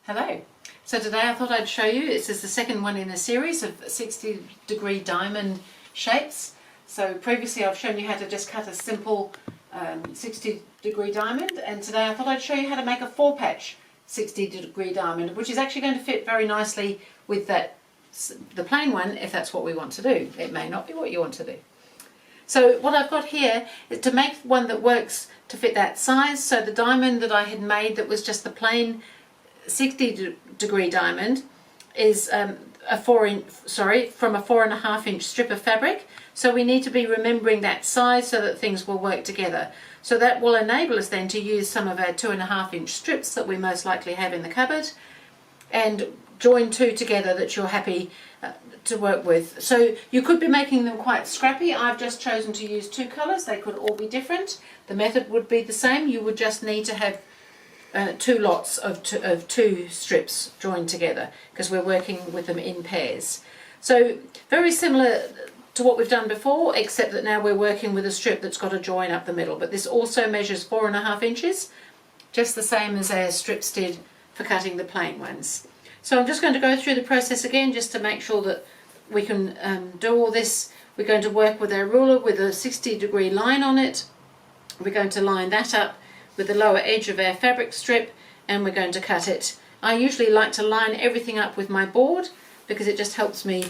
Hello. So today I thought I'd show you, this is the second one in a series of 60-degree diamond shapes. So previously I've shown you how to just cut a simple 60-degree diamond, and today I thought I'd show you how to make a 4-patch 60-degree diamond, which is actually going to fit very nicely with the plain one if that's what we want to do. It may not be what you want to do. So what I've got here is to make one that works to fit that size. So the diamond that I had made that was just the plain 60-degree diamond is from a 4.5 inch strip of fabric. So we need to be remembering that size so that things will work together. So that will enable us then to use some of our 2.5 inch strips that we most likely have in the cupboard and join two together that you're happy to work with. So you could be making them quite scrappy. I've just chosen to use two colours. They could all be different. The method would be the same. You would just need to have two lots of two strips joined together because we're working with them in pairs. So very similar to what we've done before, except that now we're working with a strip that's got a join up the middle, but this also measures 4.5 inches, just the same as our strips did for cutting the plain ones. So I'm just going to go through the process again just to make sure that we can do all this. We're going to work with our ruler with a 60-degree line on it. We're going to line that up with the lower edge of our fabric strip, and we're going to cut it. I usually like to line everything up with my board because it just helps me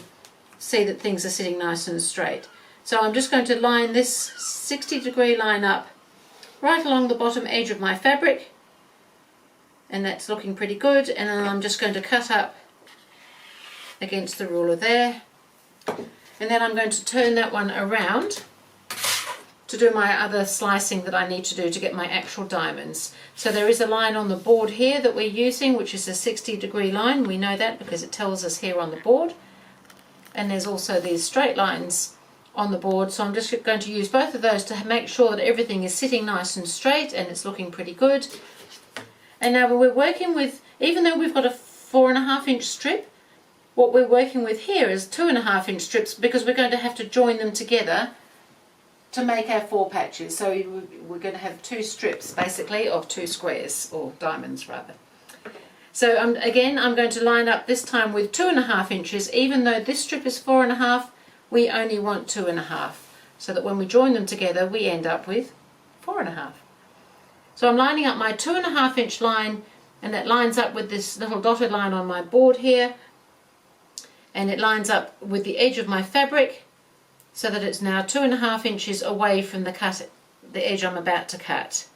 see that things are sitting nice and straight. So I'm just going to line this 60-degree line up right along the bottom edge of my fabric, and that's looking pretty good. And then I'm just going to cut up against the ruler there, and then I'm going to turn that one around to do my other slicing that I need to do to get my actual diamonds. So there is a line on the board here that we're using, which is a 60-degree line. We know that because it tells us here on the board. And there's also these straight lines on the board. So I'm just going to use both of those to make sure that everything is sitting nice and straight and it's looking pretty good. And now we're working with, even though we've got a 4.5 inch strip, what we're working with here is 2.5 inch strips because we're going to have to join them together to make our 4 patches. So we're going to have 2 strips basically of 2 squares, or diamonds rather. So again I'm going to line up this time with 2.5 inches. Even though this strip is 4.5, we only want 2.5, so that when we join them together we end up with 4.5. So I'm lining up my 2.5 inch line, and that lines up with this little dotted line on my board here, and it lines up with the edge of my fabric, so that it's now 2.5 inches away from the edge I'm about to cut.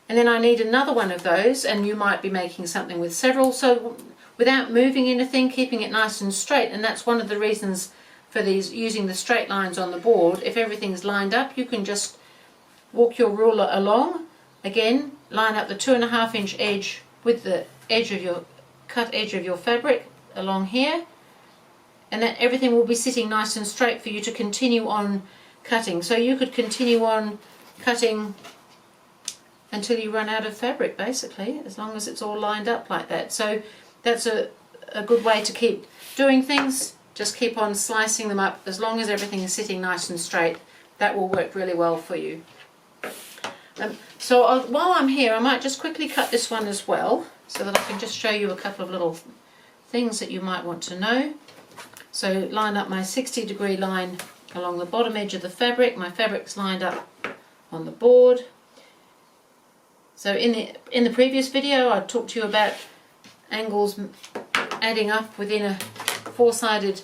And then I need another one of those, and you might be making something with several, so without moving anything, keeping it nice and straight. And that's one of the reasons for these, using the straight lines on the board. If everything's lined up, you can just walk your ruler along, again line up the 2.5 inch edge with the edge of your cut edge of your fabric along here, and then everything will be sitting nice and straight for you to continue on cutting. So you could continue on cutting until you run out of fabric basically, as long as it's all lined up like that. So that's a good way to keep doing things. Just keep on slicing them up as long as everything is sitting nice and straight. That will work really well for you. So while I'm here, I might just quickly cut this one as well, so that I can just show you a couple of little things that you might want to know. So line up my 60-degree line along the bottom edge of the fabric. My fabric's lined up on the board. So in the previous video I talked to you about angles adding up within a 4-sided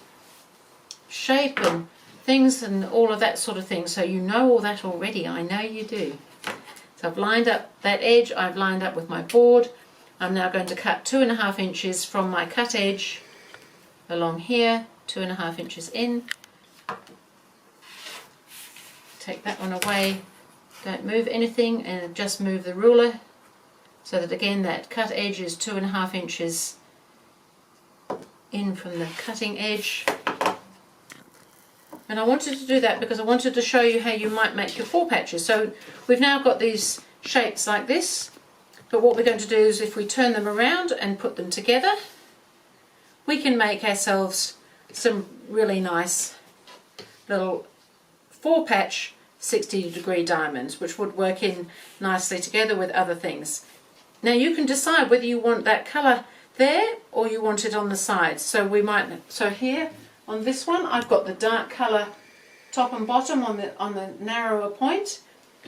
shape and things and all of that sort of thing. So you know all that already, I know you do. So I've lined up that edge, I've lined up with my board. I'm now going to cut 2.5 inches from my cut edge along here, 2.5 inches in. Take that one away, don't move anything, and just move the ruler so that again that cut edge is 2.5 inches in from the cutting edge. And I wanted to do that because I wanted to show you how you might make your 4 patches. So we've now got these shapes like this, but what we're going to do is if we turn them around and put them together, we can make ourselves some really nice little 4-patch 60-degree diamonds, which would work in nicely together with other things. Now you can decide whether you want that colour there or you want it on the sides. So here on this one I've got the dark colour top and bottom on the narrower point,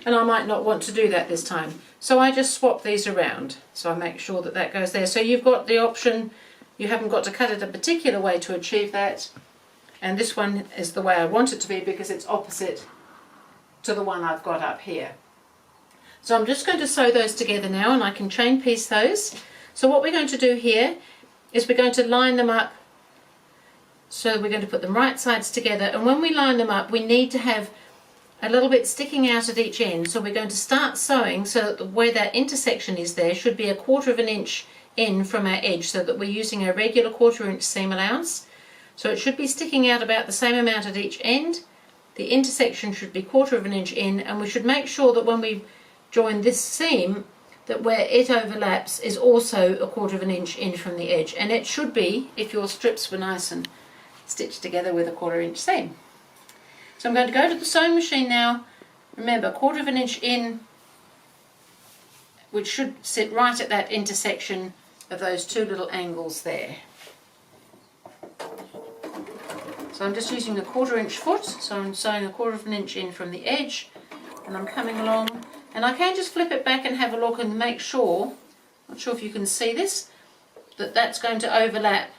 and I might not want to do that this time. So I just swap these around. So I make sure that that goes there. So you've got the option, you haven't got to cut it a particular way to achieve that. And this one is the way I want it to be because it's opposite to the one I've got up here. So I'm just going to sew those together now, and I can chain piece those. So what we're going to do here is we're going to line them up. So we're going to put them right sides together, and when we line them up we need to have a little bit sticking out at each end. So we're going to start sewing so that where that intersection is there should be 1/4 of an inch in from our edge, so that we're using a regular 1/4 inch seam allowance. So it should be sticking out about the same amount at each end. The intersection should be 1/4 of an inch in, and we should make sure that when we join this seam that where it overlaps is also 1/4 of an inch in from the edge, and it should be if your strips were nice and stitched together with a 1/4 inch seam. So I'm going to go to the sewing machine now. Remember, 1/4 of an inch in, which should sit right at that intersection of those two little angles there. So I'm just using a 1/4 inch foot, so I'm sewing 1/4 of an inch in from the edge, and I'm coming along, and I can just flip it back and have a look and make sure, not sure if you can see this, that that's going to overlap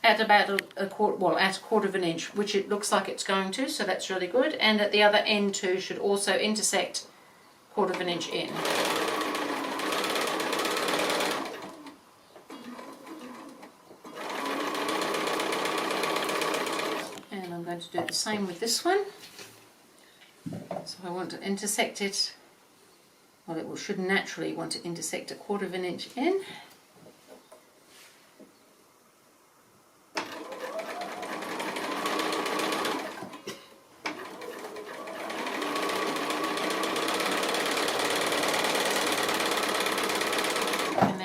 at about at 1/4 of an inch, which it looks like it's going to, so that's really good. And at the other end too should also intersect 1/4 of an inch in. And I'm going to do the same with this one. So I want to intersect it, well, it should naturally want to intersect 1/4 of an inch in.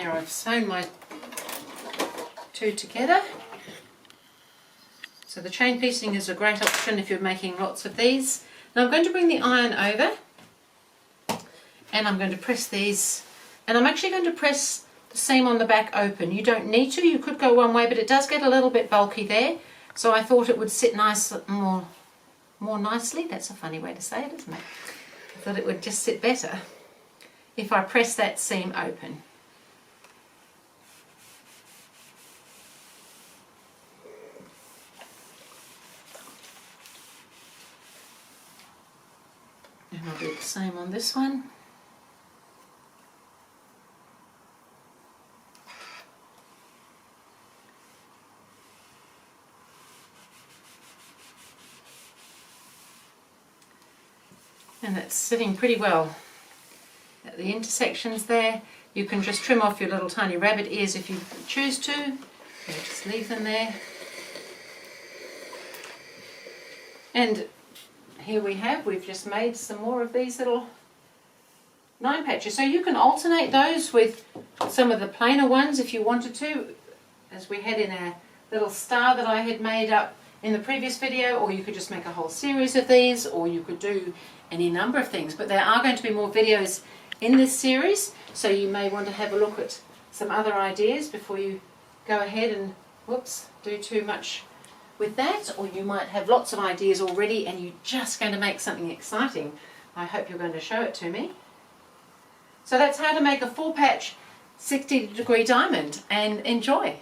I've sewn my two together. So the chain piecing is a great option if you're making lots of these. Now I'm going to bring the iron over, and I'm going to press these, and I'm actually going to press the seam on the back open. You don't need to, you could go one way, but it does get a little bit bulky there, so I thought it would sit nice, more nicely. That's a funny way to say it, isn't it? I thought it would just sit better if I press that seam open. And I'll do the same on this one. And that's sitting pretty well at the intersections there. You can just trim off your little tiny rabbit ears if you choose to. So just leave them there. And here we've just made some more of these little 9 patches. So you can alternate those with some of the plainer ones if you wanted to, as we had in our little star that I had made up in the previous video, or you could just make a whole series of these, or you could do any number of things. But there are going to be more videos in this series, so you may want to have a look at some other ideas before you go ahead and do too much with that, or you might have lots of ideas already and you're just going to make something exciting. I hope you're going to show it to me. So that's how to make a 4-patch 60-degree diamond, and enjoy!